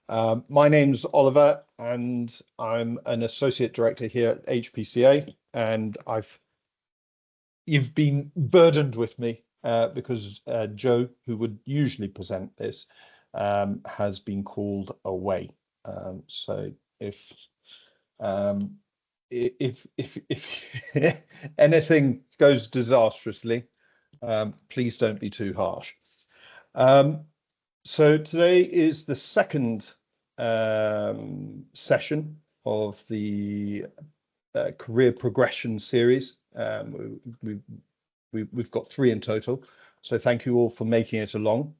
My name's Oliver, and I'm an associate director here at HPCA, and you've been burdened with me because Joe, who would usually present this, has been called away. So if anything goes disastrously, please don't be too harsh. So today is the second session of the career progression series. We've got 3 in total, so thank you all for making it along.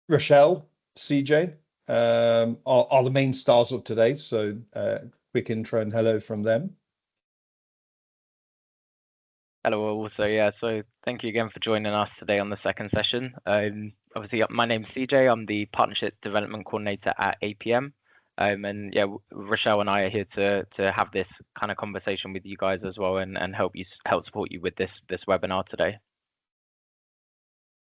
Rochelle, CJ are the main stars of today, so quick intro and hello from them. Hello all. So thank you again for joining us today on the second session. Obviously, my name's CJ. I'm the Partnership Development Coordinator at APM. And yeah, Rochelle and I are here to have this kind of conversation with you guys as well, and help support you with this webinar today.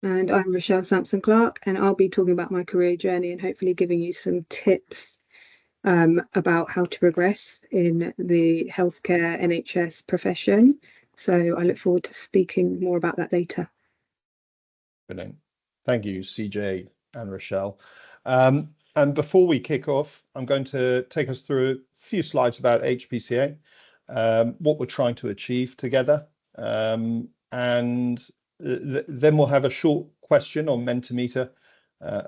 And I'm Rochelle Sampson-Clarke, and I'll be talking about my career journey and hopefully giving you some tips about how to progress in the healthcare NHS profession. So I look forward to speaking more about that later. Brilliant. Thank you, CJ and Rochelle. And before we kick off, I'm going to take us through a few slides about HPCA, what we're trying to achieve together, and then we'll have a short question on Mentimeter.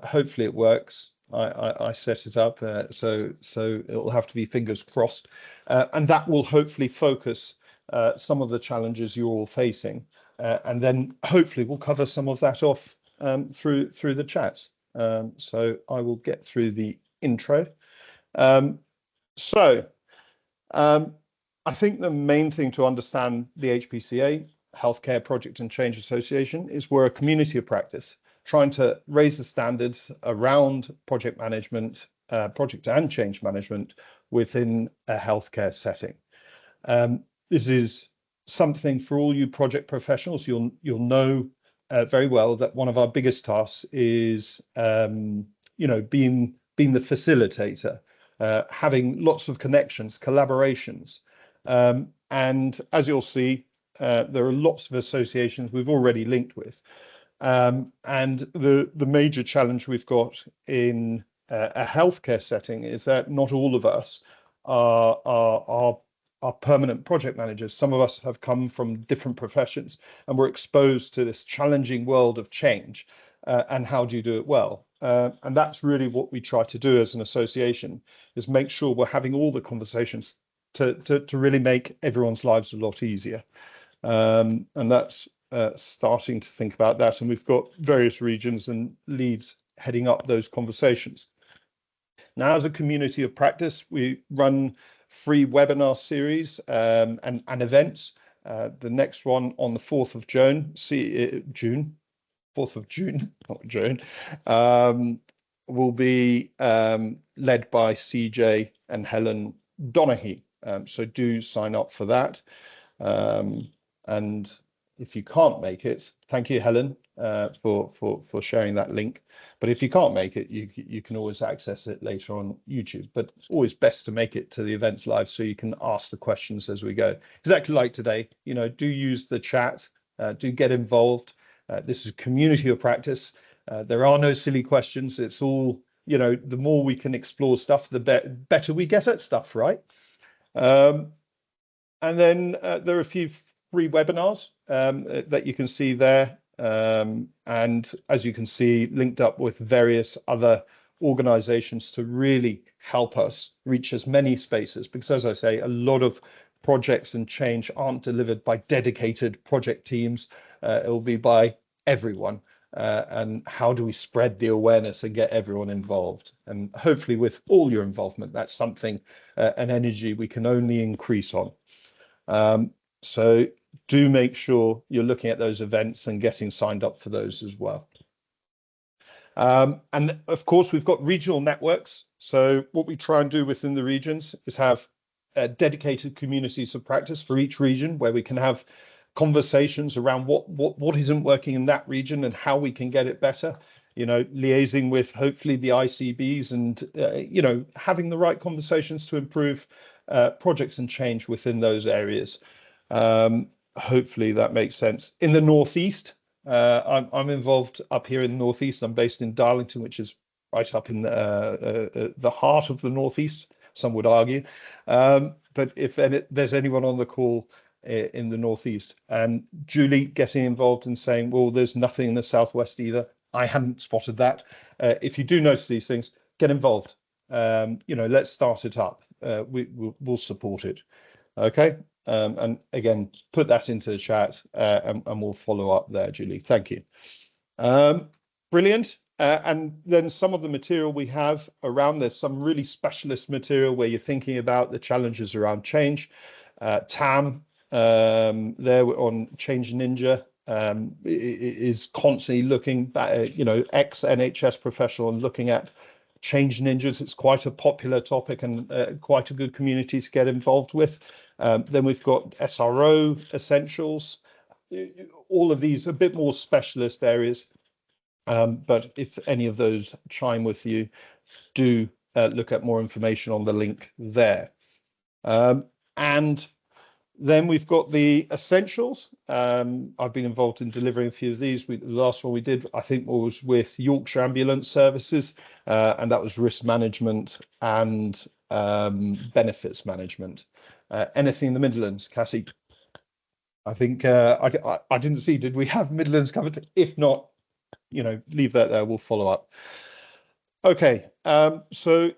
Hopefully it works. I set it up, so it'll have to be fingers crossed, and that will hopefully focus some of the challenges you're all facing, and then hopefully we'll cover some of that off through the chats. So I will get through the intro. I think the main thing to understand the HPCA, Healthcare Project and Change Association, is we're a community of practice trying to raise the standards around project management, project and change management within a healthcare setting. This is something for all you project professionals. You'll know very well that one of our biggest tasks is, being the facilitator, having lots of connections, collaborations, and as you'll see, there are lots of associations we've already linked with, and the major challenge we've got in a healthcare setting is that not all of us are permanent project managers. Some of us have come from different professions, and we're exposed to this challenging world of change, and how do you do it well? And that's really what we try to do as an association, is make sure we're having all the conversations to really make everyone's lives a lot easier. And that's starting to think about that, and we've got various regions and leads heading up those conversations. Now, as a community of practice, we run free webinar series and events. The next one on the 4th of June, 4th of June, not June, will be led by CJ and Helen Donaghy. So do sign up for that. And if you can't make it, thank you, Helen, for sharing that link. But if you can't make it, you can always access it later on YouTube. But it's always best to make it to the events live so you can ask the questions as we go. Exactly like today, do use the chat, do get involved. This is a community of practice. There are no silly questions. It's all, the more we can explore stuff, the better we get at stuff, right? And then there are a few free webinars that you can see there, and as you can see, linked up with various other organizations to really help us reach as many spaces, because as I say, a lot of projects and change aren't delivered by dedicated project teams. It'll be by everyone, and how do we spread the awareness and get everyone involved? And hopefully with all your involvement, that's something, an energy we can only increase on. So do make sure you're looking at those events and getting signed up for those as well. And of course, we've got regional networks. So what we try and do within the regions is have dedicated communities of practice for each region, where we can have conversations around what isn't working in that region and how we can get it better. you know, liaising with hopefully the ICBs and, you know, having the right conversations to improve projects and change within those areas. Hopefully that makes sense. In the Northeast, I'm involved up here in the Northeast. I'm based in Darlington, which is right up in the heart of the Northeast, some would argue. But if there's anyone on the call in the Northeast, and Julie getting involved and saying, well, there's nothing in the Southwest either. I hadn't spotted that. If you do notice these things, get involved. You know, let's start it up. We'll support it. Okay. And again, put that into the chat and we'll follow up there, Julie. Thank you. Brilliant. And then some of the material we have around, there's some really specialist material where you're thinking about the challenges around change. TAM there on Change Ninja is constantly looking back, you know, ex-NHS professional and looking at Change Ninjas. It's quite a popular topic and quite a good community to get involved with. Then we've got SRO essentials, all of these a bit more specialist areas. But if any of those chime with you, do look at more information on the link there. And then we've got the essentials. I've been involved in delivering a few of these. The last one we did, I think, was with Yorkshire Ambulance Services, and that was risk management and benefits management. Anything in the Midlands, Cassie? I think I didn't see, did we have Midlands covered? If not, you know, leave that there, we'll follow up. Okay, so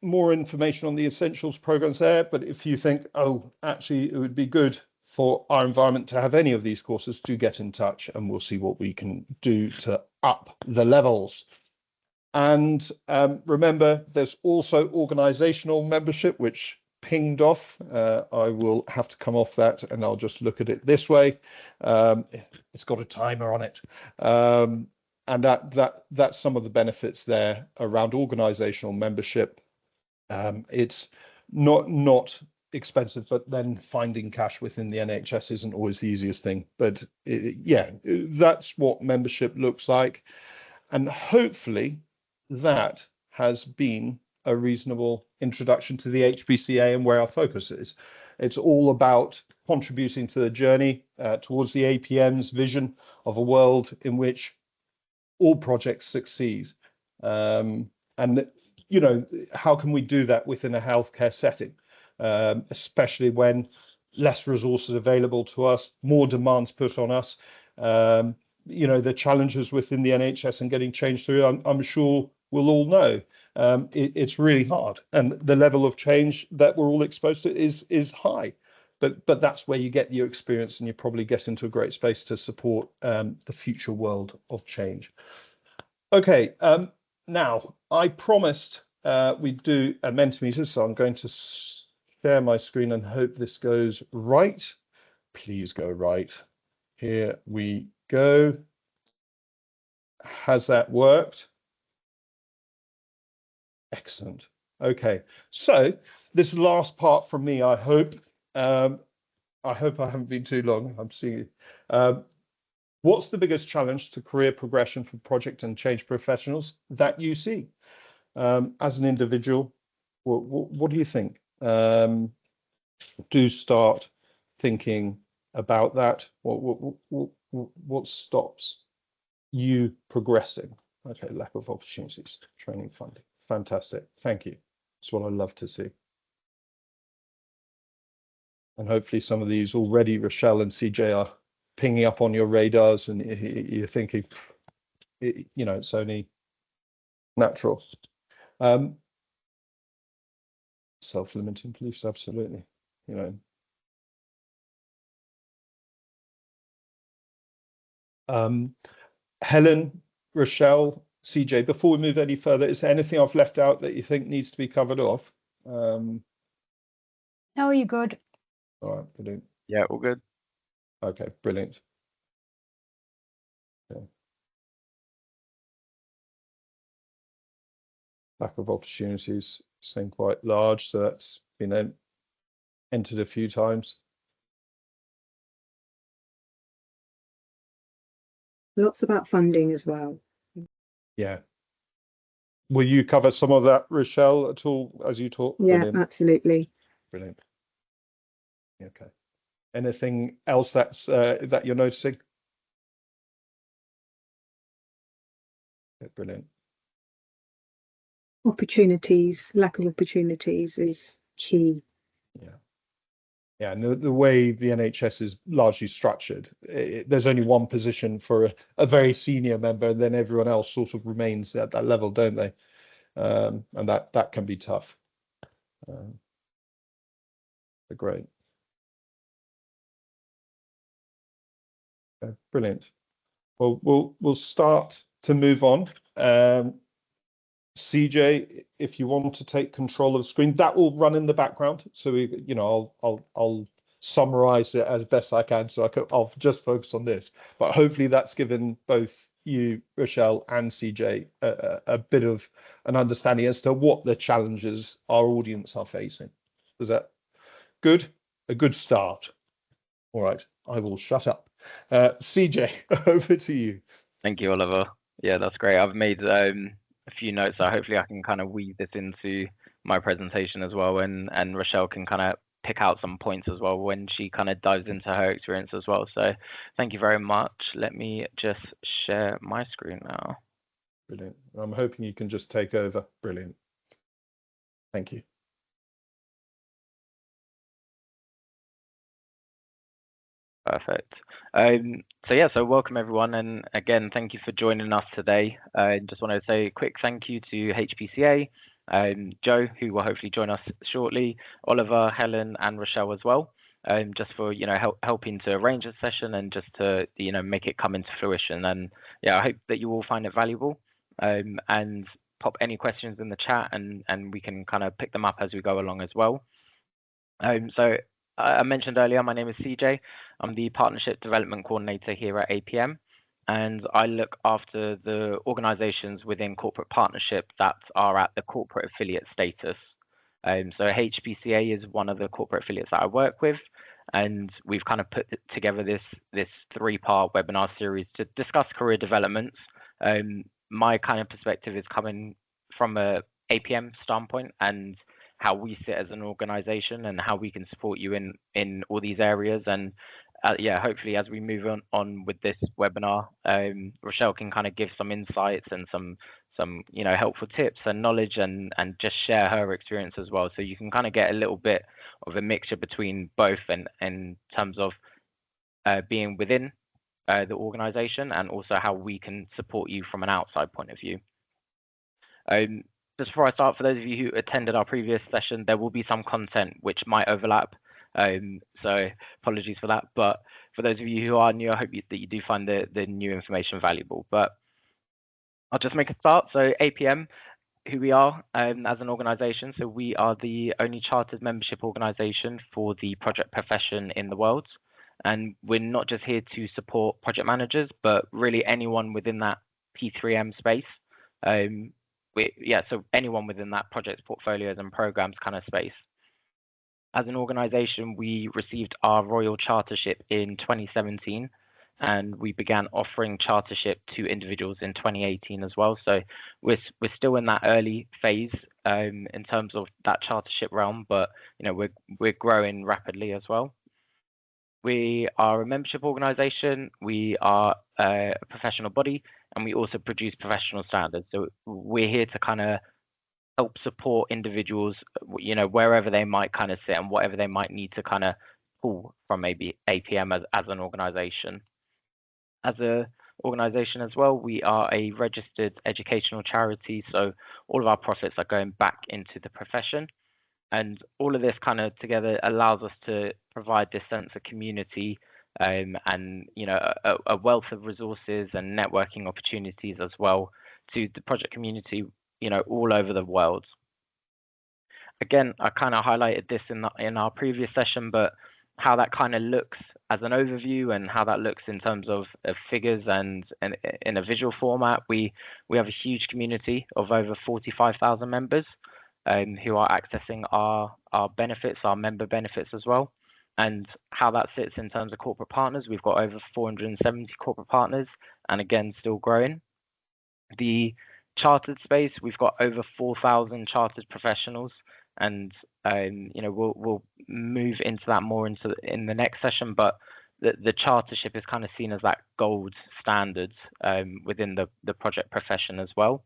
more information on the essentials programs there, but if you think, oh, actually it would be good for our environment to have any of these courses, do get in touch and we'll see what we can do to up the levels. And remember, there's also organizational membership, which pinged off. I will have to come off that and I'll just look at it this way. It's got a timer on it. And that's some of the benefits there around organizational membership. It's not expensive, but then finding cash within the NHS isn't always the easiest thing. But yeah, that's what membership looks like. And hopefully that has been a reasonable introduction to the HPCA and where our focus is. It's all about contributing to the journey towards the APM's vision of a world in which all projects succeed. And, you know, how can we do that within a healthcare setting, especially when less resources available to us, more demands put on us, you know, the challenges within the NHS and getting change through, I'm sure we'll all know. It's really hard. And the level of change that we're all exposed to is high. But that's where you get your experience and you probably get into a great space to support the future world of change. Okay, now I promised we'd do a Mentimeter, so I'm going to share my screen and hope this goes right. Please go right. Here we go. Has that worked? Excellent. Okay, so this last part from me, I hope. I hope I haven't been too long. I'm seeing you. What's the biggest challenge to career progression for project and change professionals that you see? As an individual, what do you think? Do start thinking about that. What stops you progressing? Okay, lack of opportunities, training funding. Fantastic. Thank you. That's what I love to see. And hopefully some of these already, Rochelle and CJ, are pinging up on your radars and you're thinking, you know, it's only natural. Self-limiting beliefs, absolutely. You know, Helen, Rochelle, CJ, before we move any further, is there anything I've left out that you think needs to be covered off? No, you're good. All right, brilliant. Yeah, all good. Okay, brilliant. Okay. Lack of opportunities seem quite large, so that's been entered a few times. Lots about funding as well. Yeah. Will you cover some of that, Rochelle, at all as you talk? Yeah, Brilliant. absolutely. Brilliant. Okay. Anything else that you're noticing? Yeah, brilliant. Opportunities, lack of opportunities is key. Yeah. Yeah, and the way the NHS is largely structured, there's only one position for a very senior member, and then everyone else sort of remains at that level, don't they? And that can be tough. Great. Okay, brilliant. Well, we'll start to move on. CJ, if you want to take control of the screen, that will run in the background. So I'll summarize it as best I can. So I'll just focus on this. But hopefully that's given both you, Rochelle, and CJ a bit of an understanding as to what the challenges our audience are facing. Is that good? A good start. All right, I will shut up. CJ, over to you. Thank you, Oliver. Yeah, that's great. I've made a few notes, so hopefully I can kind of weave this into my presentation as well, and Rochelle can kind of pick out some points as well when she kind of dives into her experience as well. So thank you very much. Let me just share my screen now. Brilliant. I'm hoping you can just take over. Brilliant. Thank you. Perfect. So welcome everyone, and again, thank you for joining us today. I just want to say a quick thank you to HPCA, Joe, who will hopefully join us shortly, Oliver, Helen, and Rochelle as well, just for helping to arrange a session and just to make it come into fruition. And yeah, I hope that you all find it valuable, and pop any questions in the chat, and we can kind of pick them up as we go along as well. So I mentioned earlier, my name is CJ. I'm the Partnership Development Coordinator here at APM, and I look after the organizations within corporate partnership that are at the corporate affiliate status. So HPCA is one of the corporate affiliates that I work with, and we've kind of put together this three-part webinar series to discuss career developments. My kind of perspective is coming from a APM standpoint and how we sit as an organization and how we can support you in all these areas. And yeah, hopefully as we move on with this webinar, Rochelle can kind of give some insights and some helpful tips and knowledge and just share her experience as well. So you can kind of get a little bit of a mixture between both and in terms of being within the organization and also how we can support you from an outside point of view. Just before I start, for those of you who attended our previous session, there will be some content which might overlap. So apologies for that. But for those of you who are new, I hope that you do find the new information valuable. But I'll just make a start. So APM, who we are as an organization. So we are the only chartered membership organization for the project profession in the world. And we're not just here to support project managers, but really anyone within that P3M space. So anyone within that project portfolios and programs kind of space. As an organization, we received our Royal Chartership in 2017, and we began offering chartership to individuals in 2018 as well. So we're still in that early phase in terms of that chartership realm, but we're growing rapidly as well. We are a membership organization, we are a professional body, and we also produce professional standards. So we're here to kind of help support individuals, wherever they might kind of sit and whatever they might need to kind of pull from maybe APM as an organization. As a organization as well, we are a registered educational charity. So all of our profits are going back into the profession. And all of this kind of together allows us to provide this sense of community and a wealth of resources and networking opportunities as well to the project community, all over the world. Again, I kind of highlighted this in our previous session, but how that kind of looks as an overview and how that looks in terms of figures and in a visual format, we have a huge community of over 45,000 members. Who are accessing our benefits, our member benefits as well. And how that sits in terms of corporate partners, we've got over 470 corporate partners, and again, still growing. The chartered space, we've got over 4,000 chartered professionals, and we'll move into that more in the next session. But the chartership is kind of seen as that gold standard within the project profession as well.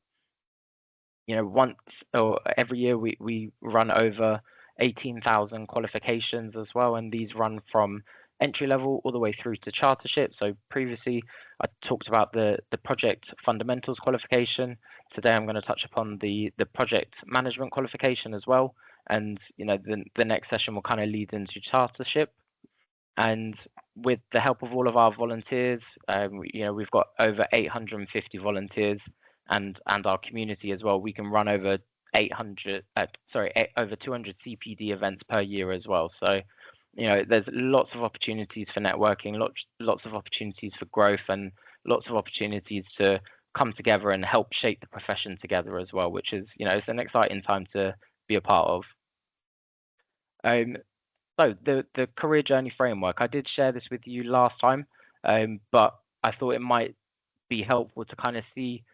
Once or every year we run over 18,000 qualifications as well, and these run from entry level all the way through to chartership. So previously I talked about the project fundamentals qualification. Today I'm going to touch upon the project management qualification as well, and the next session will kind of lead into chartership. And with the help of all of our volunteers, we've got over 850 volunteers, and our community as well. We can run over 200 CPD events per year as well. So there's lots of opportunities for networking, lots of opportunities for growth, and lots of opportunities to come together and help shape the profession together as well, which is it's an exciting time to be a part of. So the career journey framework, I did share this with you last time, but I thought it might be helpful to kind of see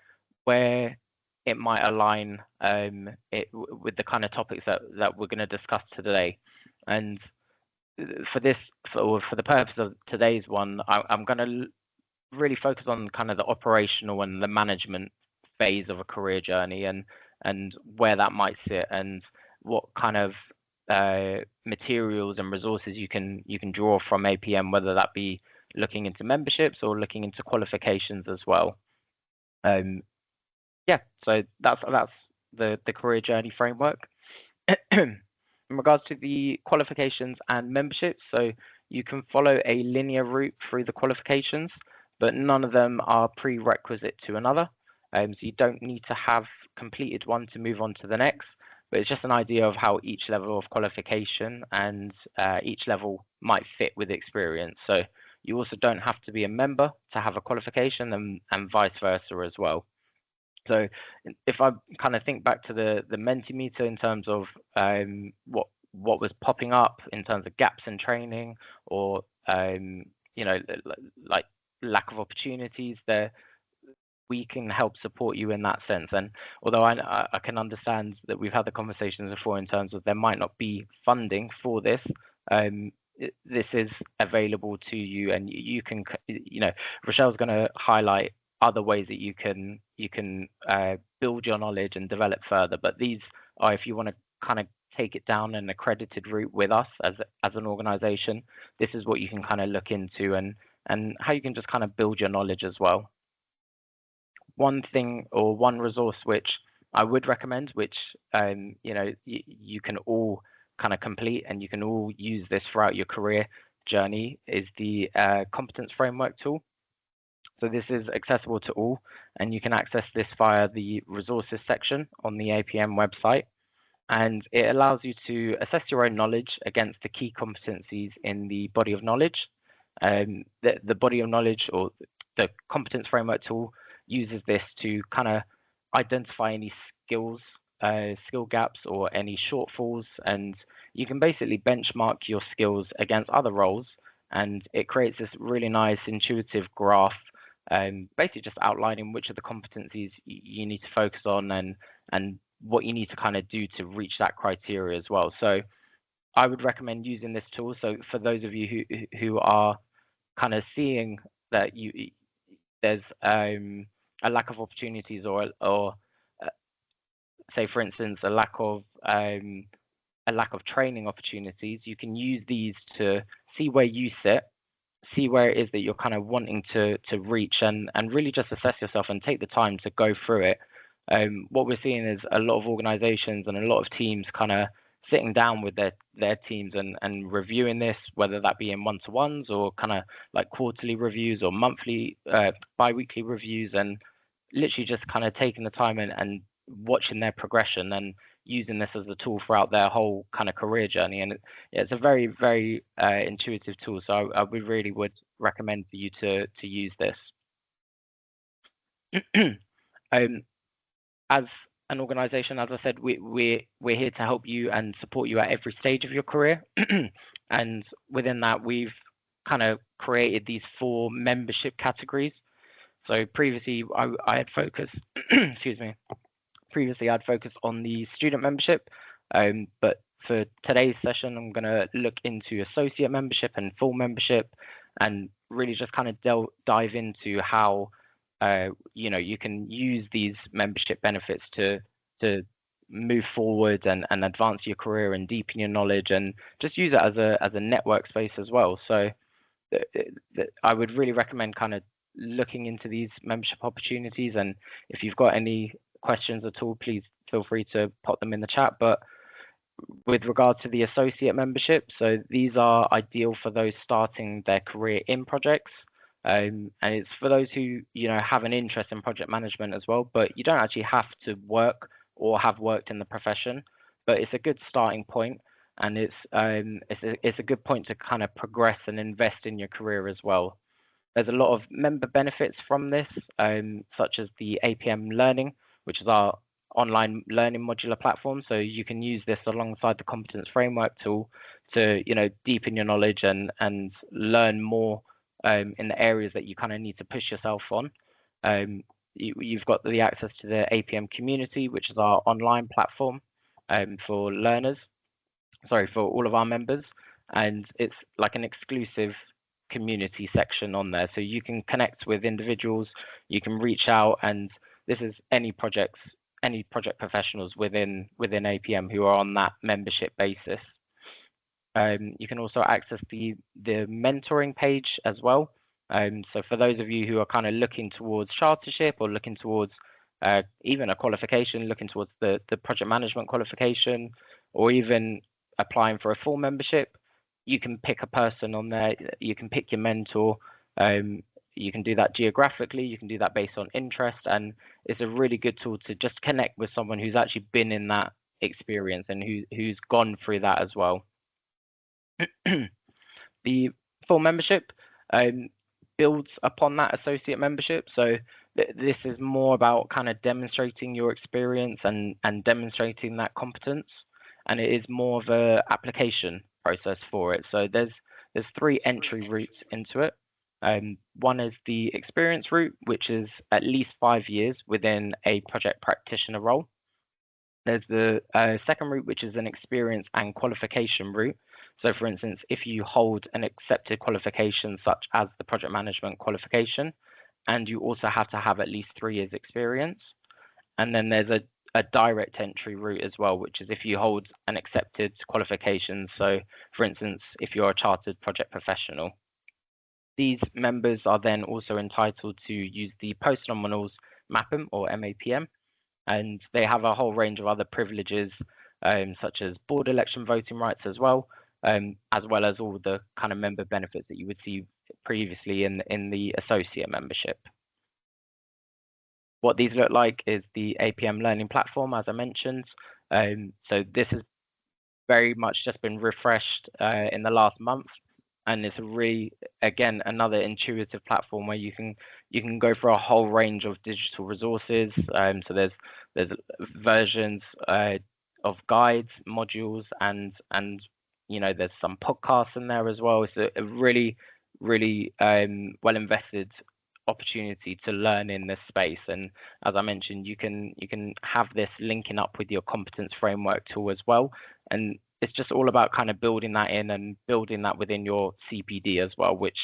where it might align with the kind of topics that we're going to discuss today. And for the purpose of today's one, I'm going to really focus on kind of the operational and the management phase of a career journey, and where that might sit, and what kind of materials and resources you can draw from APM, whether that be looking into memberships or looking into qualifications as well. So that's the career journey framework. In regards to the qualifications and memberships, so you can follow a linear route through the qualifications, but none of them are prerequisite to another. So you don't need to have completed one to move on to the next, but it's just an idea of how each level of qualification and each level might fit with experience. So you also don't have to be a member to have a qualification, and vice versa as well. So if I kind of think back to the Mentimeter in terms of what was popping up in terms of gaps in training, or like lack of opportunities there, we can help support you in that sense. And although I can understand that we've had the conversations before in terms of there might not be funding for this, this is available to you, and you can, Rochelle's going to highlight other ways that you can build your knowledge and develop further. But these are, if you want to kind of take it down an accredited route with us as an organization, this is what you can kind of look into, and how you can just kind of build your knowledge as well. One thing or one resource which I would recommend, which you can all kind of complete and you can all use this throughout your career journey, is the competence framework tool. So this is accessible to all, and you can access this via the resources section on the APM website. And it allows you to assess your own knowledge against the key competencies in the body of knowledge. The body of knowledge, or the competence framework tool, uses this to kind of identify any skill gaps or any shortfalls, and you can basically benchmark your skills against other roles, and it creates this really nice intuitive graph, basically just outlining which of the competencies you need to focus on, and what you need to kind of do to reach that criteria as well. So I would recommend using this tool. So for those of you who are kind of seeing that there's a lack of opportunities, or say for instance a lack of training opportunities, you can use these to see where you sit, see where it is that you're kind of wanting to reach, and really just assess yourself and take the time to go through it. What we're seeing is a lot of organizations and a lot of teams kind of sitting down with their teams and reviewing this, whether that be in one-to-ones or kind of like quarterly reviews or monthly, bi-weekly reviews, and literally just kind of taking the time and watching their progression and using this as a tool throughout their whole kind of career journey. And it's a very, very intuitive tool. So we really would recommend for you to use this. As an organization, as I said, we're here to help you and support you at every stage of your career. And within that, we've kind of created these 4 membership categories. So previously I had focused, excuse me, previously I'd focused on the student membership, but for today's session, I'm going to look into associate membership and full membership, and really just kind of dive into how you can use these membership benefits to move forward and advance your career and deepen your knowledge, and just use it as a network space as well. So I would really recommend kind of looking into these membership opportunities, and if you've got any questions at all, please feel free to pop them in the chat. But with regard to the associate membership, so these are ideal for those starting their career in projects, and it's for those who have an interest in project management as well, but you don't actually have to work or have worked in the profession, but it's a good starting point, and it's a good point to kind of progress and invest in your career as well. There's a lot of member benefits from this, such as the APM Learning, which is our online learning modular platform. So you can use this alongside the competence framework tool to deepen your knowledge and learn more in the areas that you kind of need to push yourself on. You've got the access to the APM community, which is our online platform for learners, for all of our members, and it's like an exclusive community section on there, so you can connect with individuals, you can reach out, and this is any project professionals within APM who are on that membership basis. You can also access the mentoring page as well. So for those of you who are kind of looking towards chartership or looking towards even a qualification, looking towards the project management qualification, or even applying for a full membership, you can pick a person on there, you can pick your mentor, you can do that geographically, you can do that based on interest, and it's a really good tool to just connect with someone who's actually been in that experience and who's gone through that as well. The full membership builds upon that associate membership, so this is more about kind of demonstrating your experience and demonstrating that competence, and it is more of a application process for it. So there's 3 entry routes into it. One is the experience route, which is at least 5 years within a project practitioner role. There's the second route, which is an experience and qualification route. So for instance, if you hold an accepted qualification such as the project management qualification, and you also have to have at least 3 years experience. And then there's a direct entry route as well, which is if you hold an accepted qualification. So for instance, if you're a chartered project professional. These members are then also entitled to use the post-nominals MAPM or MAPM, and they have a whole range of other privileges, such as board election voting rights as well as all the kind of member benefits that you would see previously in the associate membership. What these look like is the APM learning platform, as I mentioned. So this has very much just been refreshed in the last month, and it's a really, again, another intuitive platform where you can go for a whole range of digital resources. So there's versions of guides, modules, and there's some podcasts in there as well. It's a really well invested opportunity to learn in this space, and as I mentioned, you can have this linking up with your competence framework tool as well, and it's just all about kind of building that in and building that within your CPD as well, which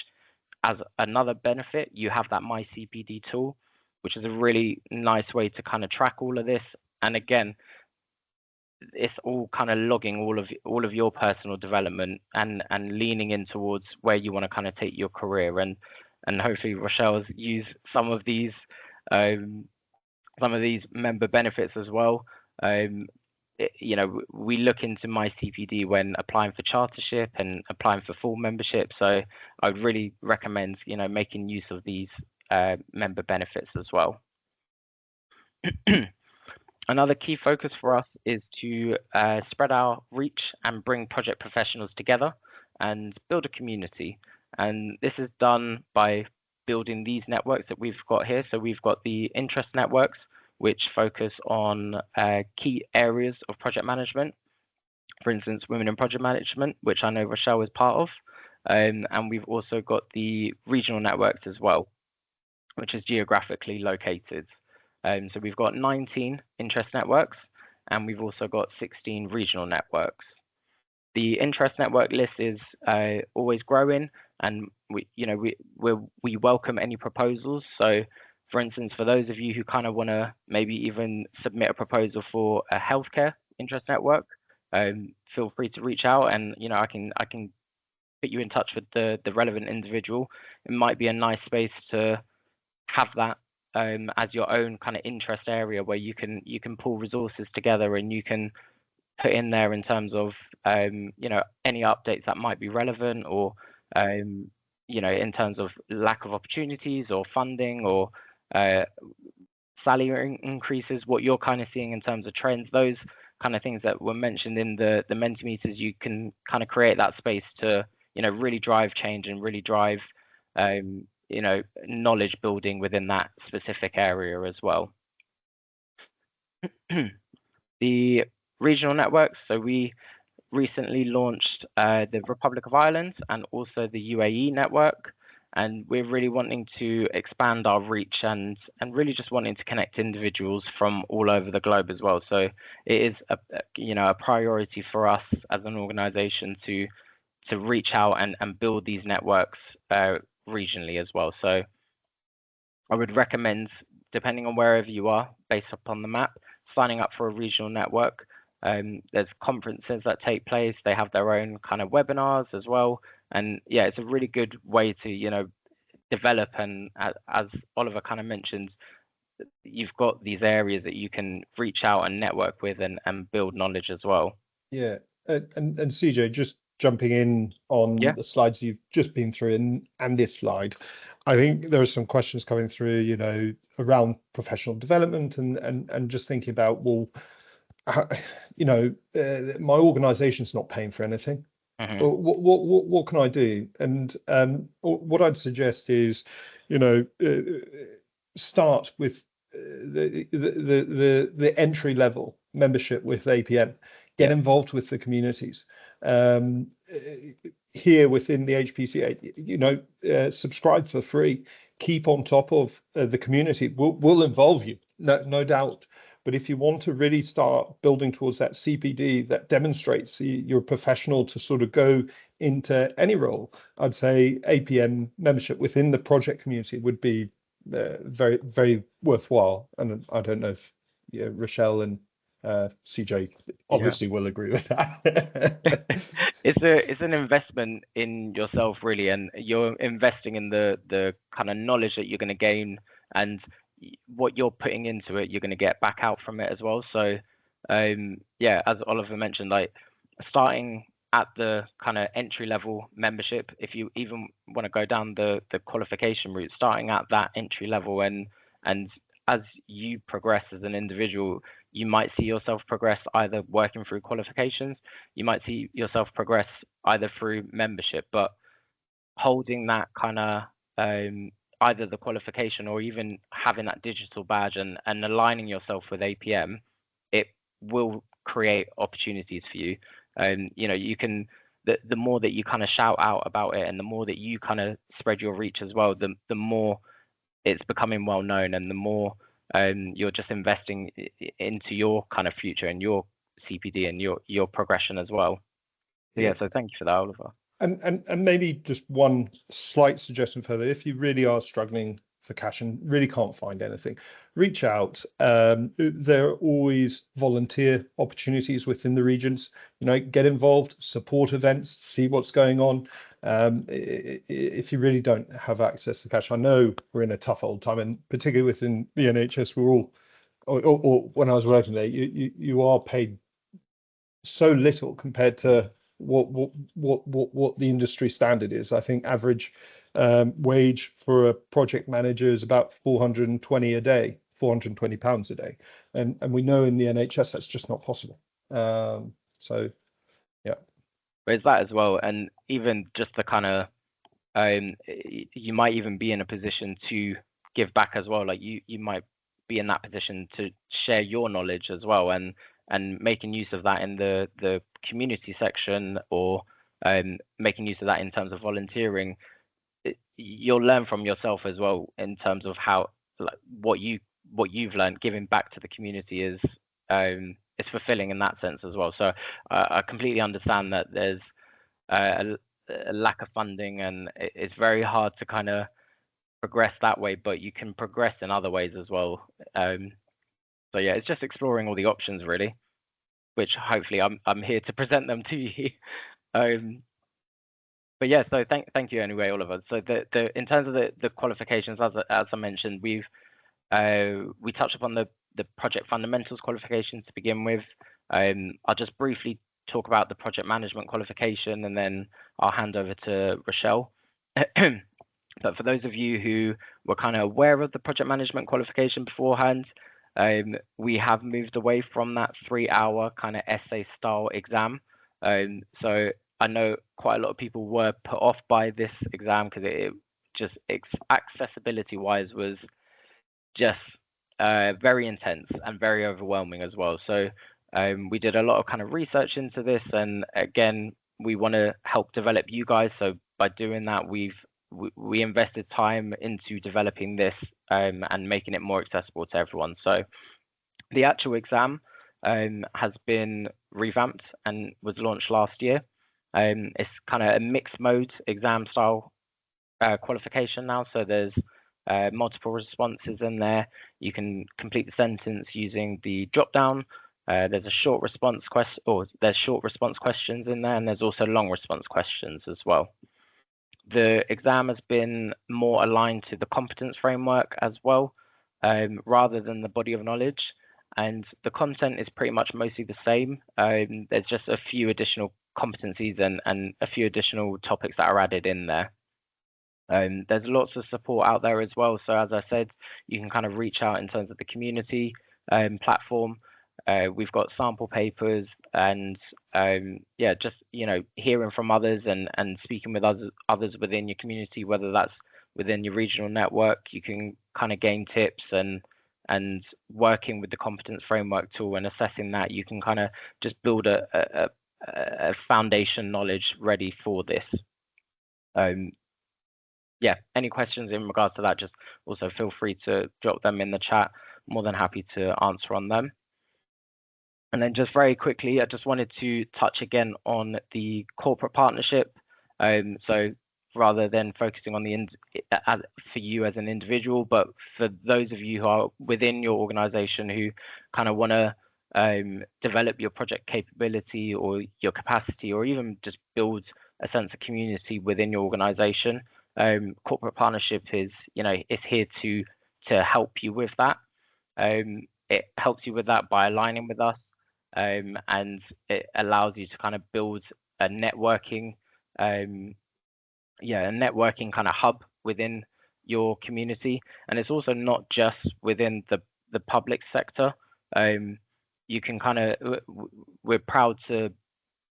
as another benefit, you have that My CPD tool, which is a really nice way to kind of track all of this, and again, it's all kind of logging all of your personal development and leaning in towards where you want to kind of take your career, and hopefully Rochelle's used some of these member benefits as well. We look into My CPD when applying for chartership and applying for full membership, so I would really recommend making use of these member benefits as well. Another key focus for us is to spread our reach and bring project professionals together and build a community. And this is done by building these networks that we've got here. So we've got the interest networks, which focus on key areas of project management. For instance, Women in Project Management, which I know Rochelle is part of. And we've also got the regional networks as well. which is geographically located. So we've got 19 interest networks, and we've also got 16 regional networks. The interest network list is always growing, and we welcome any proposals. So, for instance, for those of you who kind of want to maybe even submit a proposal for a healthcare interest network, feel free to reach out, and I can put you in touch with the relevant individual. It might be a nice space to have that as your own kind of interest area, where you can pull resources together, and you can put in there in terms of any updates that might be relevant, or in terms of lack of opportunities or funding, or salary increases, what you're kind of seeing in terms of trends, those kind of things that were mentioned in the Mentimeters. You can kind of create that space to really drive change and really drive knowledge building within that specific area as well. The regional networks, so we recently launched the Republic of Ireland and also the UAE network, and we're really wanting to expand our reach and really just wanting to connect individuals from all over the globe as well. So it is a priority for us as an organization to reach out and build these networks regionally as well. So I would recommend, depending on wherever you are based upon the map, signing up for a regional network. There's conferences that take place. They have their own kind of webinars as well. And yeah, it's a really good way to, develop. And as Oliver kind of mentioned, you've got these areas that you can reach out and network with and build knowledge as well. Yeah. And CJ, just jumping in on the slides you've just been through and this slide, I think there are some questions coming through, around professional development and just thinking about, well, my organization's not paying for anything. What can I do? And what I'd suggest is, start with the entry level membership with APM. Get involved with the communities. Here within the HPCA, subscribe for free. Keep on top of the community. We'll involve you, no doubt. But if you want to really start building towards that CPD that demonstrates you're a professional to sort of go into any role, I'd say APM membership within the project community would be very, very worthwhile. And I don't know if Rochelle and CJ obviously will agree with that. It's an investment in yourself, really, and you're investing in the kind of knowledge that you're going to gain, and what you're putting into it, you're going to get back out from it as well. So as Oliver mentioned, like starting at the kind of entry level membership, if you even want to go down the qualification route, starting at that entry level, and as you progress as an individual, you might see yourself progress either working through qualifications, you might see yourself progress either through membership, but holding that kind of either the qualification or even having that digital badge and aligning yourself with APM, it will create opportunities for you. You can, the more that you kind of shout out about it, and the more that you kind of spread your reach as well, the more it's becoming well known, and the more you're just investing into your kind of future and your CPD and your progression as well. So thank you for that, Oliver. And maybe just one slight suggestion further, if you really are struggling for cash and really can't find anything, reach out. There are always volunteer opportunities within the regions. Get involved, support events, see what's going on. If you really don't have access to cash, I know we're in a tough old time, and particularly within the NHS, we're all, or when I was working there, you are paid so little compared to what the industry standard is. I think average wage for a project manager is about 420 a day, £420 a day, and we know in the NHS that's just not possible. So yeah, there's that as well, and even just the kind of you might even be in a position to give back as well. Like you might be in that position to share your knowledge as well, and making use of that in the community section, or making use of that in terms of volunteering. you'll learn from yourself as well in terms of how, like, what you've learned. Giving back to the community is fulfilling in that sense as well. So I completely understand that there's a lack of funding, and it's very hard to kind of progress that way, but you can progress in other ways as well. So yeah, it's just exploring all the options really, which hopefully I'm here to present them to you. But yeah, so thank you anyway, Oliver. So in terms of the qualifications, as I mentioned, we touched upon the project fundamentals qualifications to begin with. I'll just briefly talk about the project management qualification, and then I'll hand over to Rochelle. But for those of you who were kind of aware of the project management qualification beforehand, we have moved away from that 3-hour kind of essay style exam. So I know quite a lot of people were put off by this exam because it just accessibility wise was just very intense and very overwhelming as well. So we did a lot of kind of research into this, and again, we want to help develop you guys. So by doing that, we invested time into developing this and making it more accessible to everyone. So the actual exam has been revamped and was launched last year. It's kind of a mixed mode exam style qualification now. So there's multiple responses in there. You can complete the sentence using the drop down. There's a short response there's short response questions in there, and there's also long response questions as well. The exam has been more aligned to the competence framework as well, rather than the body of knowledge. And the content is pretty much mostly the same. There's just a few additional competencies and a few additional topics that are added in there. There's lots of support out there as well. So as I said, you can kind of reach out in terms of the community platform. We've got sample papers, and yeah, just hearing from others and speaking with others within your community, whether that's within your regional network. You can kind of gain tips, and working with the competence framework tool and assessing that, you can kind of just build a foundation knowledge ready for this. Yeah, any questions in regards to that, just also feel free to drop them in the chat. More than happy to answer on them. And then just very quickly, I just wanted to touch again on the corporate partnership. So rather than focusing on for you as an individual, but for those of you who are within your organization who kind of want to develop your project capability or your capacity, or even just build a sense of community within your organization, corporate partnership is here to help you with that. It helps you with that by aligning with us. And it allows you to kind of build a networking, kind of hub within your community. And it's also not just within the public sector. You can we're proud to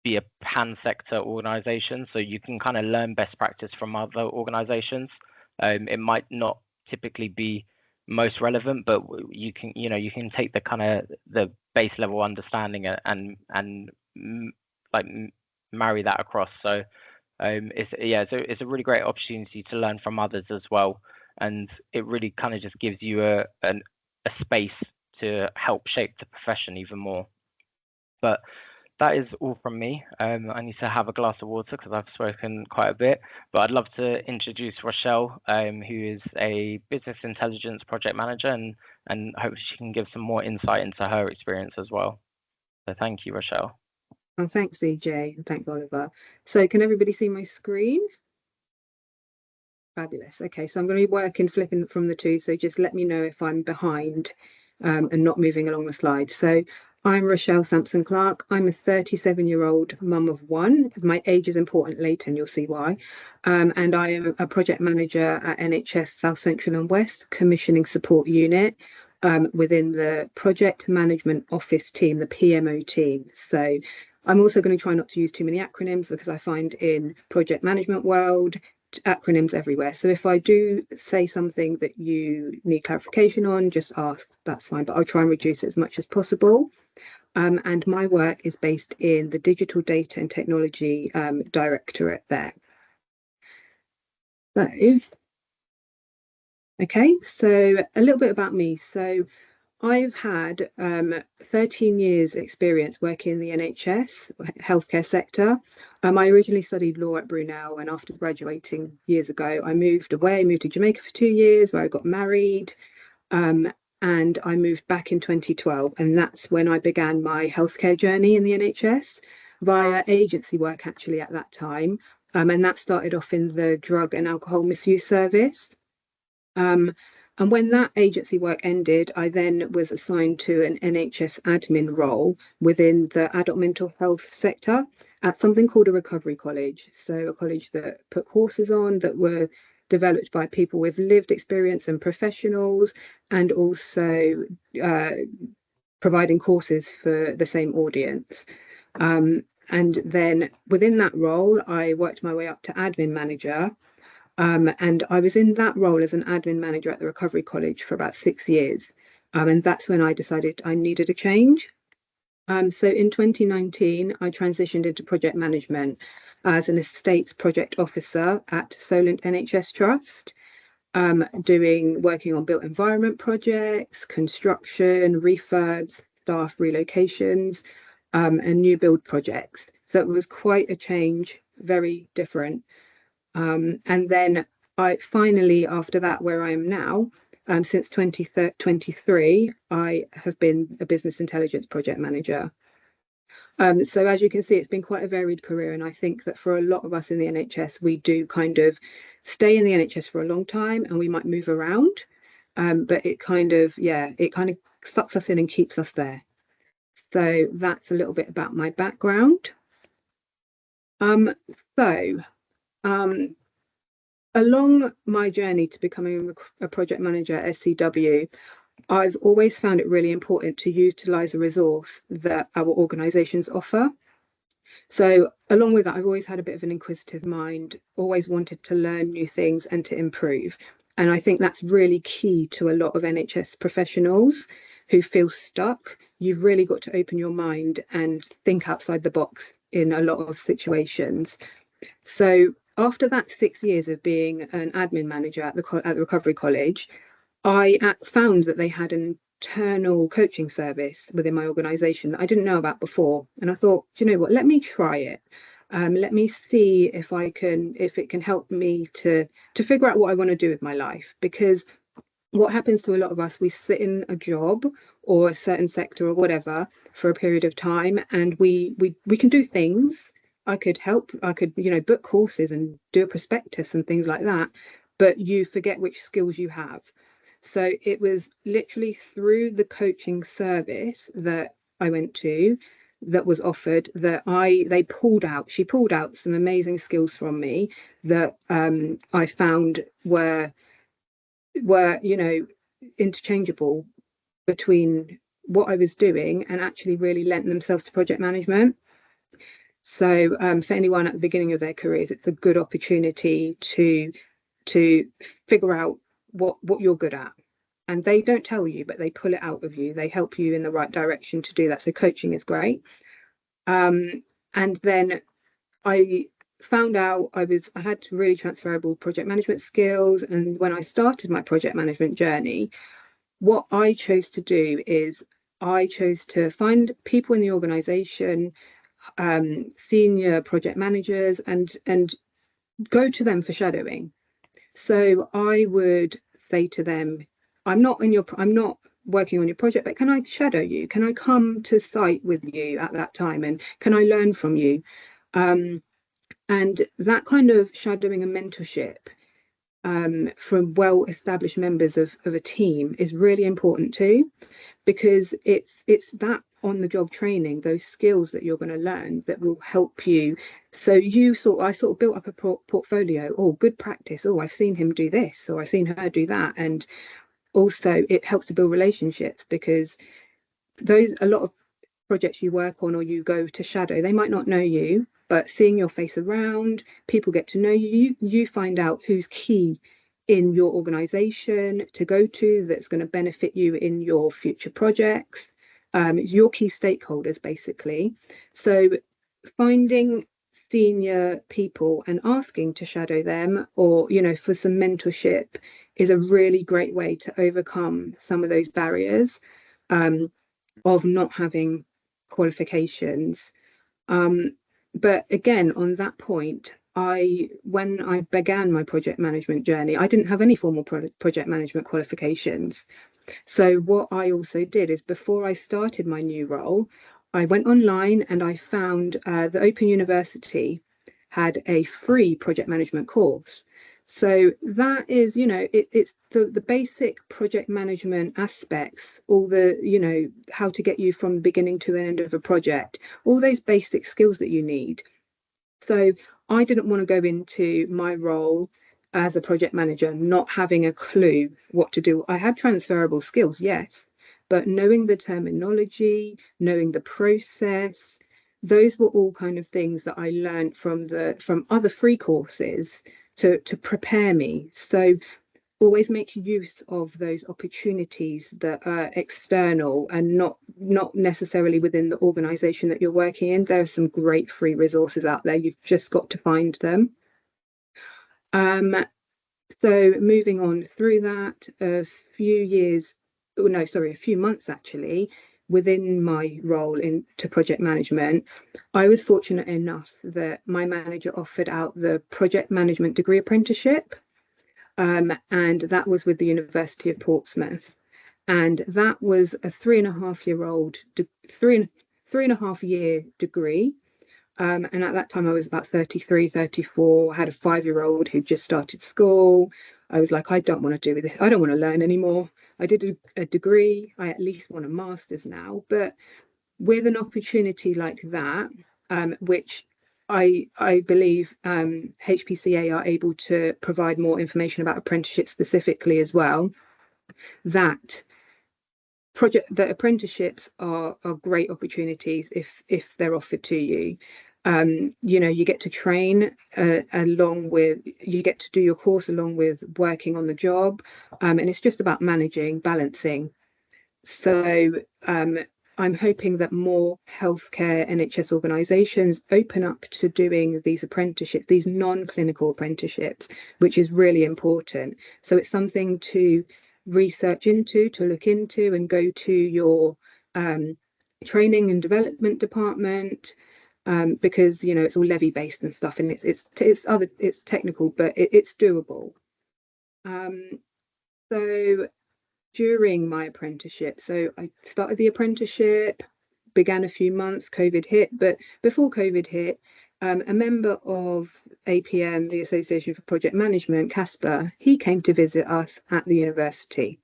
be a pan-sector organization, so you can kind of learn best practice from other organizations. It might not typically be most relevant, but you can take the kind of the base level understanding and like marry that across. So it's a really great opportunity to learn from others as well, and it really kind of just gives you a space to help shape the profession even more. But that is all from me. I need to have a glass of water because I've spoken quite a bit, but I'd love to introduce Rochelle, who is a business intelligence project manager, and hopefully she can give some more insight into her experience as well. So thank you, Rochelle. Oh, thanks, CJ, and thanks, Oliver. So can everybody see my screen? Fabulous. Okay, so I'm going to be flipping from the two, so just let me know if I'm behind and not moving along the slide. So I'm Rochelle Sampson-Clarke. I'm a 37-year-old mum of one. My age is important later, and you'll see why. And I am a project manager at NHS South Central and West Commissioning Support Unit within the Project Management Office team, the PMO team. So I'm also going to try not to use too many acronyms, because I find in project management world, acronyms everywhere. So if I do say something that you need clarification on, just ask, that's fine, but I'll try and reduce it as much as possible. And my work is based in the Digital Data and Technology Directorate there. So Okay, so a little bit about me. So I've had 13 years experience working in the NHS healthcare sector. I originally studied law at Brunel, and after graduating years ago, I moved to Jamaica for 2 years where I got married. And I moved back in 2012, and that's when I began my healthcare journey in the NHS via agency work actually at that time. And that started off in the drug and alcohol misuse service. And when that agency work ended, I then was assigned to an NHS admin role within the adult mental health sector at something called a recovery college. So a college that put courses on that were developed by people with lived experience and professionals, and also providing courses for the same audience. And then within that role, I worked my way up to admin manager. And I was in that role as an admin manager at the Recovery College for about 6 years. And that's when I decided I needed a change. So in 2019, I transitioned into project management as an estates project officer at Solent NHS Trust, working on built environment projects, construction, refurbs, staff relocations, and new build projects. So it was quite a change, very different. And then I finally, after that, where I am now, since 2023, I have been a business intelligence project manager. So as you can see, it's been quite a varied career. And I think that for a lot of us in the NHS, we do kind of stay in the NHS for a long time and we might move around. But it kind of sucks us in and keeps us there. So that's a little bit about my background. Along my journey to becoming a project manager at SCW, I've always found it really important to utilise a resource that our organisations offer. So along with that, I've always had a bit of an inquisitive mind, always wanted to learn new things and to improve. And I think that's really key to a lot of NHS professionals who feel stuck. You've really got to open your mind and think outside the box in a lot of situations. So after that 6 years of being an admin manager at the Recovery College, I found that they had an internal coaching service within my organisation that I didn't know about before. And I thought, you know what, let me try it. Let me see if it can help me to figure out what I want to do with my life. Because what happens to a lot of us, we sit in a job or a certain sector or whatever for a period of time, and we can do things. I could, book courses and do a prospectus and things like that, but you forget which skills you have. So it was literally through the coaching service that I went to that was offered that she pulled out some amazing skills from me that I found were interchangeable between what I was doing and actually really lent themselves to project management. So for anyone at the beginning of their careers, it's a good opportunity to figure out what you're good at. And they don't tell you, but they pull it out of you. They help you in the right direction to do that. So coaching is great. And then I found out I had really transferable project management skills. And when I started my project management journey, what I chose to do is I chose to find people in the organisation, senior project managers, and go to them for shadowing. So I would say to them, I'm not working on your project, but can I shadow you? Can I come to site with you at that time? And can I learn from you? And that kind of shadowing and mentorship from well-established members of a team is really important too, because it's that on-the-job training, those skills that you're going to learn that will help you. So I sort of built up a portfolio. Oh, good practice. Oh, I've seen him do this, or I've seen her do that. And also it helps to build relationships, because a lot of projects you work on or you go to shadow, they might not know you, but seeing your face around, people get to know you. You find out who's key in your organisation to go to that's going to benefit you in your future projects, your key stakeholders basically. So finding senior people and asking to shadow them, or for some mentorship, is a really great way to overcome some of those barriers of not having qualifications. But again, on that point, when I began my project management journey, I didn't have any formal project management qualifications. So what I also did is, before I started my new role, I went online and I found the Open University had a free project management course. So that is, it's the basic project management aspects, all the, how to get you from the beginning to the end of a project, all those basic skills that you need. So I didn't want to go into my role as a project manager not having a clue what to do. I had transferable skills, yes, but knowing the terminology, knowing the process, those were all kind of things that I learned from other free courses to prepare me. So always make use of those opportunities that are external and not necessarily within the organization that you're working in. There are some great free resources out there. You've just got to find them. So moving on through that, a few months actually, within my role into project management, I was fortunate enough that my manager offered out the Project Management Degree Apprenticeship. And that was with the University of Portsmouth. And that was a 3.5-year degree. And at that time I was about 33, 34, had a 5-year-old who just started school. I was like, I don't want to do this. I don't want to learn anymore. I did a degree. I at least want a master's now. But with an opportunity like that, which I believe HPCA are able to provide more information about apprenticeship specifically as well, that apprenticeships are great opportunities if they're offered to you. You get to train you get to do your course along with working on the job, and it's just about balancing. So I'm hoping that more healthcare NHS organisations open up to doing these apprenticeships, these non-clinical apprenticeships, which is really important. So it's something to research into, to look into, and go to your training and development department, because it's all levy based and stuff, and it's technical, but it's doable. So during my apprenticeship, so I started the apprenticeship, began a few months, COVID hit, but before COVID hit, a member of APM, the Association for Project Management, Casper, he came to visit us at the university.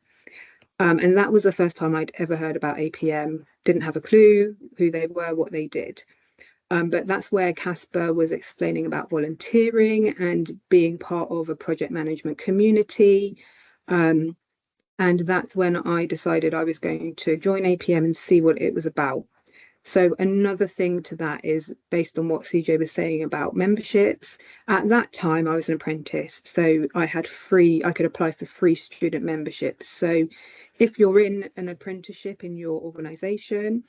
And that was the first time I'd ever heard about APM, didn't have a clue who they were, what they did. But that's where Casper was explaining about volunteering and being part of a project management community. And that's when I decided I was going to join APM and see what it was about. So another thing to that is, based on what CJ was saying about memberships, at that time I was an apprentice, so I could apply for free student memberships. So if you're in an apprenticeship in your organisation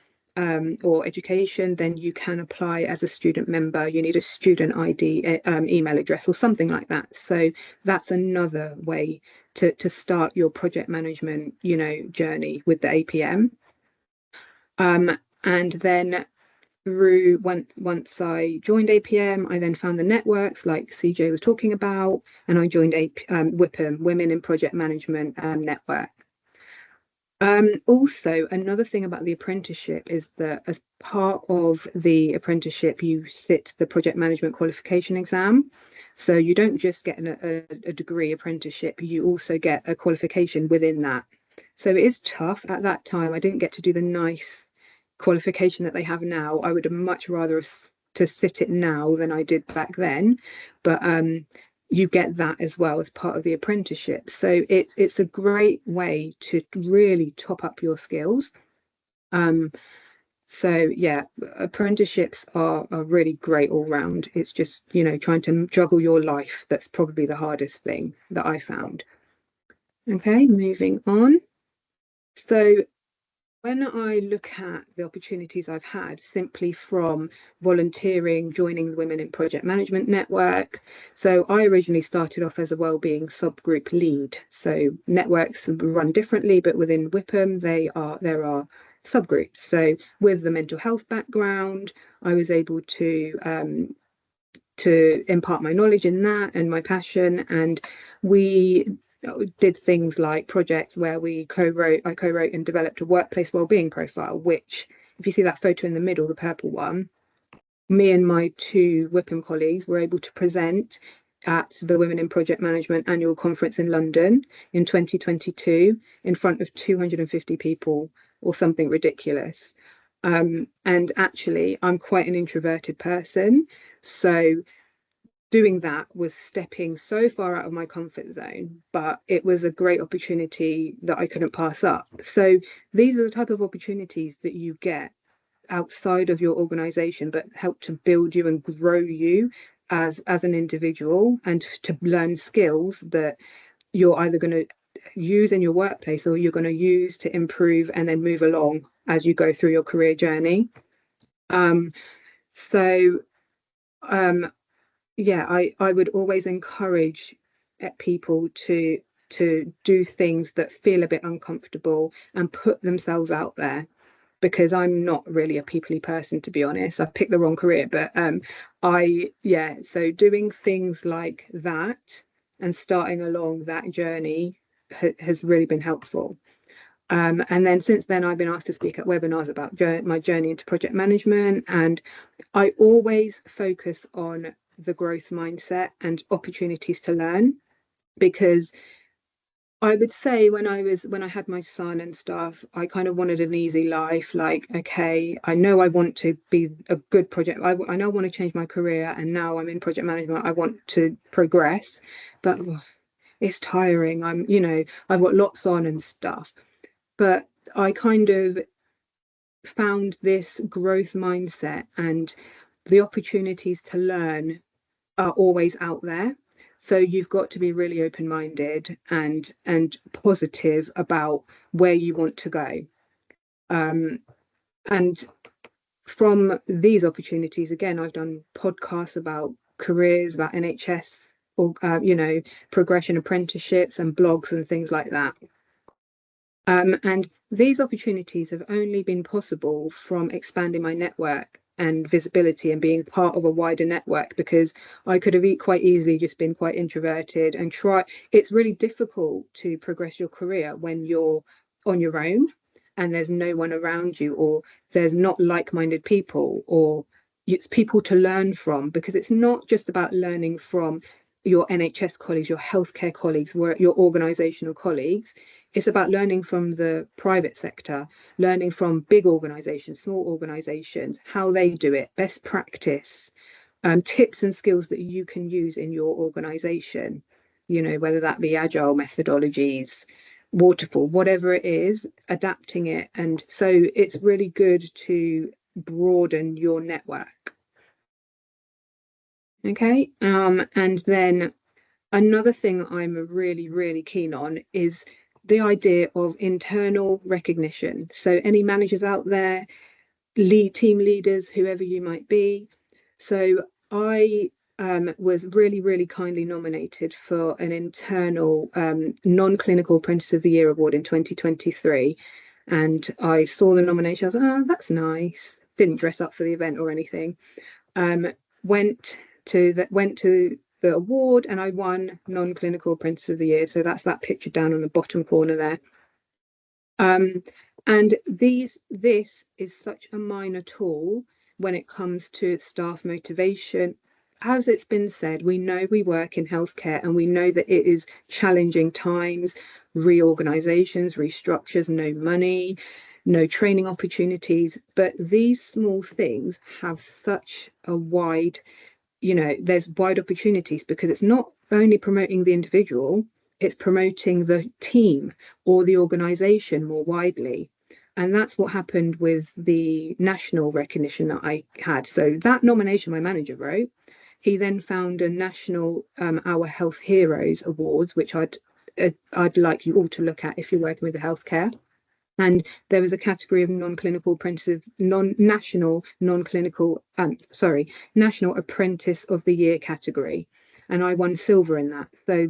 or education, then you can apply as a student member. You need a student ID, email address or something like that. So that's another way to start your project management, journey with the APM. And then once I joined APM, I then found the networks like CJ was talking about, and I joined WIPM, Women in Project Management Network. Also, another thing about the apprenticeship is that as part of the apprenticeship, you sit the project management qualification exam. So you don't just get a degree apprenticeship, you also get a qualification within that. So it is tough. At that time, I didn't get to do the nice qualification that they have now. I would have much rather to sit it now than I did back then. But you get that as well as part of the apprenticeship. So it's a great way to really top up your skills. So yeah, apprenticeships are really great all round. It's just, trying to juggle your life. That's probably the hardest thing that I found. Okay, moving on. So When I look at the opportunities I've had simply from volunteering, joining the Women in Project Management Network. So I originally started off as a wellbeing subgroup lead. So networks run differently, but within WIPM, there are subgroups. So with the mental health background, I was able to impart my knowledge in that and my passion. And we did things like projects where I co-wrote and developed a workplace wellbeing profile, which, if you see that photo in the middle, the purple one, me and my two WIPM colleagues were able to present at the Women in Project Management annual conference in London in 2022 in front of 250 people, or something ridiculous. And actually, I'm quite an introverted person, so doing that was stepping so far out of my comfort zone, but it was a great opportunity that I couldn't pass up. So these are the type of opportunities that you get outside of your organization, but help to build you and grow you as an individual, and to learn skills that you're either going to use in your workplace or you're going to use to improve and then move along as you go through your career journey. So yeah, I would always encourage people to do things that feel a bit uncomfortable and put themselves out there, because I'm not really a peoply person, to be honest. I've picked the wrong career, but so doing things like that and starting along that journey has really been helpful. And then since then, I've been asked to speak at webinars about my journey into project management, and I always focus on the growth mindset and opportunities to learn, because I would say when I had my son and stuff, I kind of wanted an easy life. Like, okay, I know I want to be a good project. I know I want to change my career, and now I'm in project management. I want to progress, but it's tiring. I've got lots on and stuff. But I kind of found this growth mindset, and the opportunities to learn are always out there. So you've got to be really open-minded and positive about where you want to go. And from these opportunities, again, I've done podcasts about careers, about NHS, or progression apprenticeships, and blogs and things like that. And these opportunities have only been possible from expanding my network and visibility and being part of a wider network, because I could have quite easily just been quite introverted and it's really difficult to progress your career when you're on your own and there's no one around you, or there's not like-minded people, or it's people to learn from, because it's not just about learning from your NHS colleagues, your healthcare colleagues, your organizational colleagues. It's about learning from the private sector, learning from big organizations, small organizations, how they do it, best practice, tips and skills that you can use in your organization, whether that be agile methodologies, waterfall, whatever it is, adapting it. And so it's really good to broaden your network. Okay, and then another thing I'm really, really keen on is the idea of internal recognition. So any managers out there, team leaders, whoever you might be. So I was really, really kindly nominated for an internal non-clinical Apprentice of the Year award in 2023. And I saw the nomination. I was like, oh, that's nice. Didn't dress up for the event or anything. Went to the award, and I won non-clinical Apprentice of the Year. So that's that picture down on the bottom corner there. And this is such a minor tool when it comes to staff motivation. As it's been said, we know we work in healthcare, and we know that it is challenging times, reorganizations, restructures, no money, no training opportunities. But these small things have such a wide, there's wide opportunities, because it's not only promoting the individual, it's promoting the team or the organization more widely. And that's what happened with the national recognition that I had. So that nomination my manager wrote, he then found a national Our Health Heroes Awards, which I'd like you all to look at if you're working with the healthcare. And there was a category of non-clinical apprentices, national apprentice of the year category, and I won silver in that. So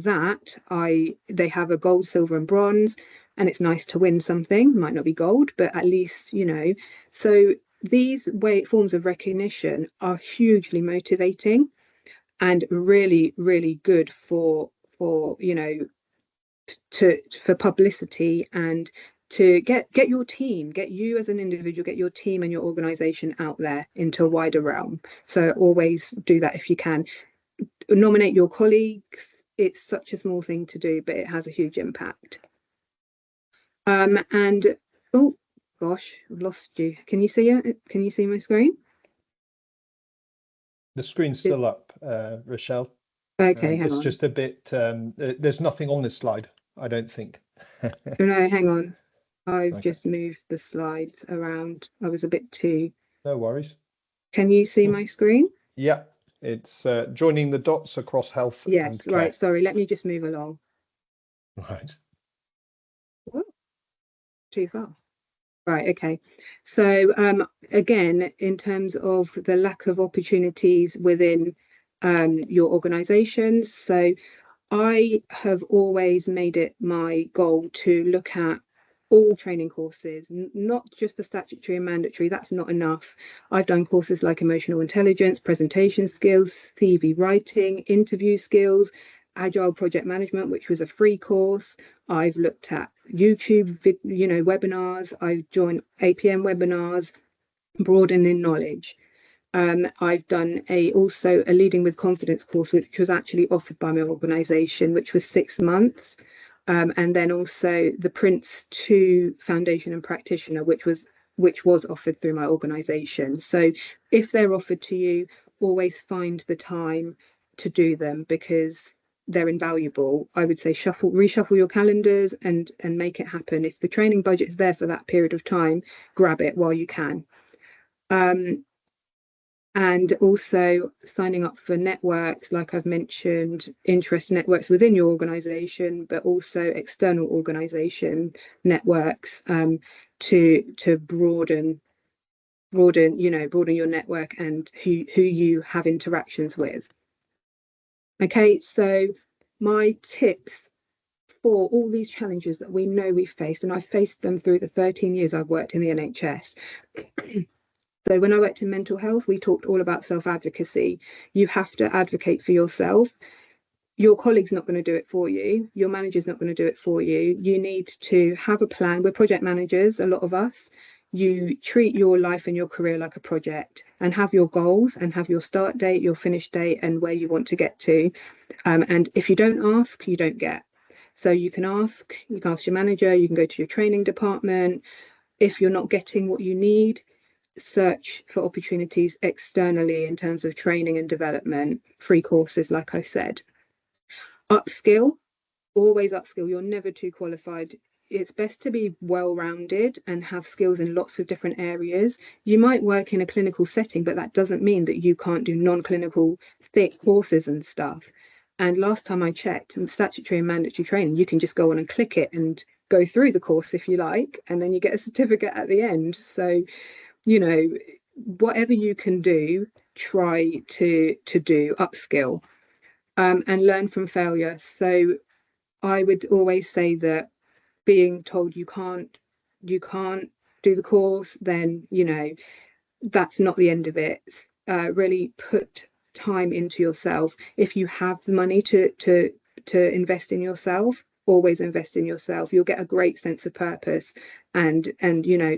they have a gold, silver and bronze, and it's nice to win something. Might not be gold, but at least, you know. So these forms of recognition are hugely motivating and really, really good for you know, for publicity and to get your team, get you as an individual, get your team and your organization out there into a wider realm. So always do that if you can. Nominate your colleagues. It's such a small thing to do, but it has a huge impact. And oh gosh, I've lost you. Can you see it? Can you see my screen? The screen's still up, Rochelle. Okay, hang it's on. just a bit, there's nothing on this slide, I don't think. No, hang on. I've Okay. just moved the slides around. I was a bit too. No worries. Can you see my screen? Yeah, it's joining the dots across health and Yes, care. right. Sorry, let me just move along. Right. Whoa, too far. Right, okay. So again, in terms of the lack of opportunities within your organizations, so I have always made it my goal to look at all training courses, not just the statutory and mandatory. That's not enough. I've done courses like emotional intelligence, presentation skills, CV writing, interview skills, agile project management, which was a free course. I've looked at YouTube, webinars. I've joined APM webinars, broadening knowledge. I've done also a Leading with Confidence course, which was actually offered by my organisation, which was 6 months. And then also the Prince 2 Foundation and Practitioner, which was offered through my organisation. So if they're offered to you, always find the time to do them because they're invaluable. I would say reshuffle your calendars and make it happen. If the training budget is there for that period of time, grab it while you can. And also signing up for networks, like I've mentioned, interest networks within your organisation, but also external organisation networks to broaden your network and who you have interactions with. Okay, so my tips for all these challenges that we know we've faced, and I've faced them through the 13 years I've worked in the NHS. So when I worked in mental health, we talked all about self-advocacy. You have to advocate for yourself. Your colleague's not going to do it for you. Your manager's not going to do it for you. You need to have a plan. We're project managers, a lot of us. You treat your life and your career like a project and have your goals and have your start date, your finish date, and where you want to get to. And if you don't ask, you don't get. So you can ask your manager, you can go to your training department. If you're not getting what you need, search for opportunities externally in terms of training and development, free courses, like I said. Upskill, always upskill. You're never too qualified. It's best to be well-rounded and have skills in lots of different areas. You might work in a clinical setting, but that doesn't mean that you can't do non-clinical thick courses and stuff. And last time I checked, statutory and mandatory training, you can just go on and click it and go through the course if you like, and then you get a certificate at the end. So whatever you can do, try to do, upskill, and learn from failure. So I would always say that being told you can't do the course, then that's not the end of it. Really put time into yourself. If you have the money to invest in yourself, always invest in yourself. You'll get a great sense of purpose and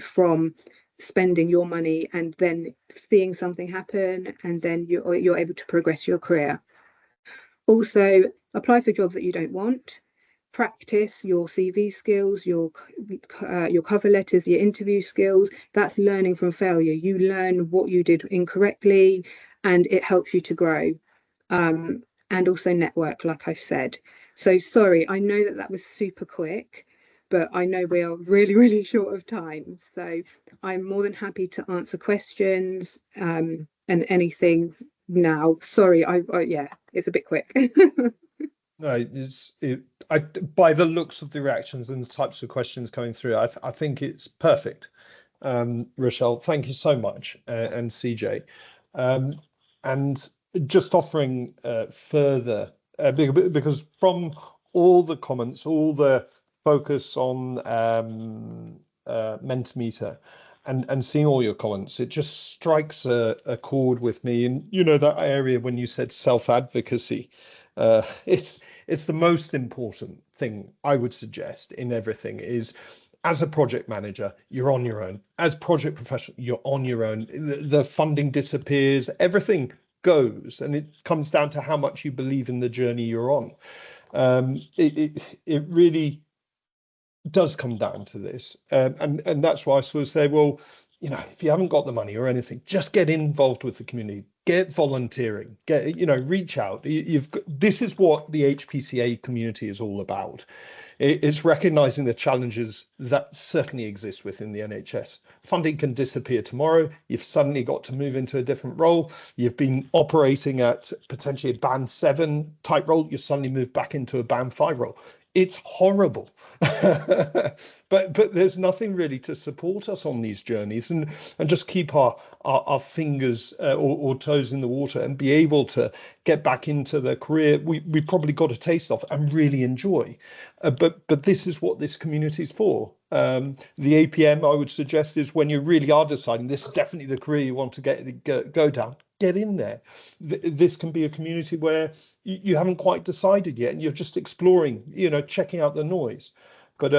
from spending your money and then seeing something happen, and then you're able to progress your career. Also, apply for jobs that you don't want. Practice your CV skills, your cover letters, your interview skills. That's learning from failure. You learn what you did incorrectly, and it helps you to grow. And also network, like I've said. So sorry, I know that was super quick, but I know we are really, really short of time. So I'm more than happy to answer questions and anything now. Sorry, yeah, it's a bit quick. No, by the looks of the reactions and the types of questions coming through, I think it's perfect. Rochelle, thank you so much, and CJ. And just offering further, because from all the comments, all the focus on Mentimeter, and seeing all your comments, it just strikes a chord with me. And you know, that area when you said self-advocacy, it's the most important thing I would suggest in everything is, as a project manager, you're on your own. As project professional, you're on your own. The funding disappears, everything goes, and it comes down to how much you believe in the journey you're on. It really does come down to this, and that's why I sort of say, well, you know, if you haven't got the money or anything, just get involved with the community, get volunteering, get, you know, reach out. This is what the HPCA community is all about. It's recognizing the challenges that certainly exist within the NHS. Funding can disappear tomorrow. You've suddenly got to move into a different role. You've been operating at potentially a band 7 type role. You suddenly move back into a band 5 role. It's horrible, but there's nothing really to support us on these journeys, and just keep our fingers or toes in the water and be able to get back into the career we probably got a taste of and really enjoy. But this is what this community is for. The APM, I would suggest, is when you really are deciding this is definitely the career you want to go down, get in there. This can be a community where you haven't quite decided yet and you're just exploring, you know, checking out the noise. But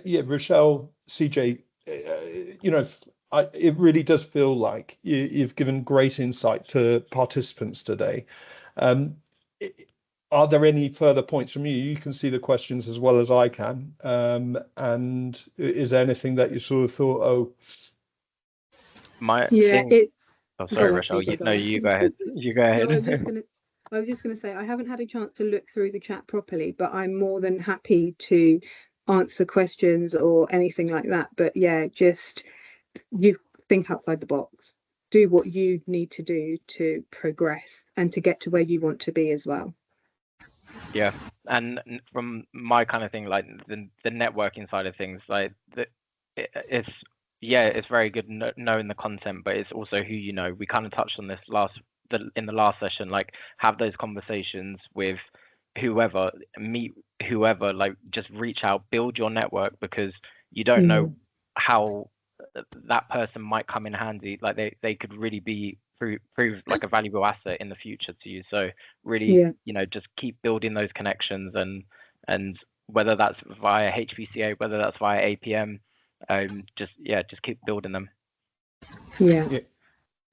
yeah, Rochelle, CJ, you know, it really does feel like you've given great insight to participants today. Are there any further points from you? You can see the questions as well as I can. And is there anything that you sort of thought, oh, sorry, Rochelle. You go ahead. You go ahead. No, I was just gonna say I haven't had a chance to look through the chat properly, but I'm more than happy to answer questions or anything like that. But yeah, just you think outside the box, do what you need to do to progress and to get to where you want to be as well. Yeah, and from my kind of thing, like the networking side of things, like it's very good knowing the content, but it's also who you know. We kind of touched on this in the last session, like have those conversations with whoever, meet whoever, like just reach out, build your network, because you don't know how that person might come in handy. Like they could really prove like a valuable asset in the future to you. So really, you know, just keep building those connections, and whether that's via HPCA, whether that's via APM, just keep building them. Yeah.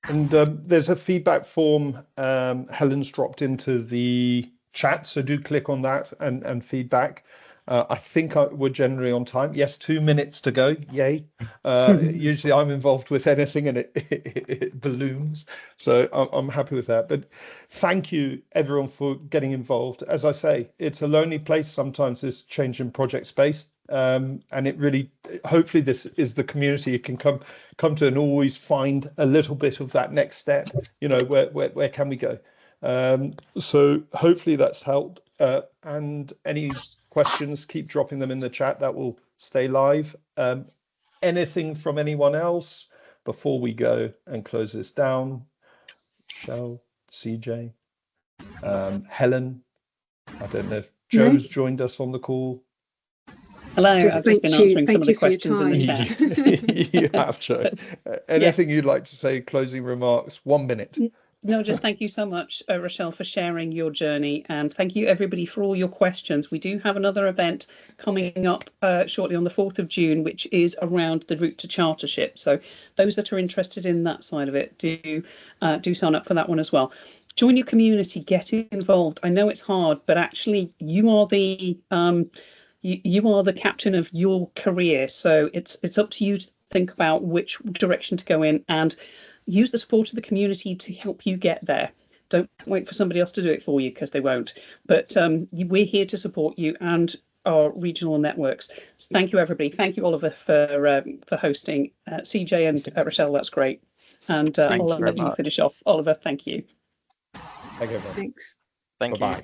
And there's a feedback form Helen's dropped into the chat, so do click on that and feedback. I think we're generally on time. Yes, 2 minutes to go. Yay. Usually I'm involved with anything and it balloons. So I'm happy with that. But thank you, everyone, for getting involved. As I say, it's a lonely place sometimes, this change in project space. And it really, hopefully this is the community you can come to and always find a little bit of that next step. You know, where can we go? So hopefully that's helped. And any questions, keep dropping them in the chat. That will stay live. Anything from anyone else before we go and close this down? Michelle, CJ, Helen. I don't know if Joe's joined us on the call. Hello, I've just been answering some of the questions in the chat. You have, Joe. Anything you'd like to say, closing remarks, 1 minute? No, just thank you so much, Rochelle, for sharing your journey, and thank you everybody for all your questions. We do have another event coming up shortly on the 4th of June, which is around the route to chartership. So those that are interested in that side of it, do sign up for that one as well. Join your community, get involved. I know it's hard, but actually you are the you are the captain of your career. So it's up to you to think about which direction to go in, and use the support of the community to help you get there. Don't wait for somebody else to do it for you, because they won't. But we're here to support you and our regional networks. So thank you, everybody. Thank you, Oliver, for hosting. CJ and Rochelle, that's great. And I'll let you finish off. Oliver, thank you. Thank you. Thanks. Thank you.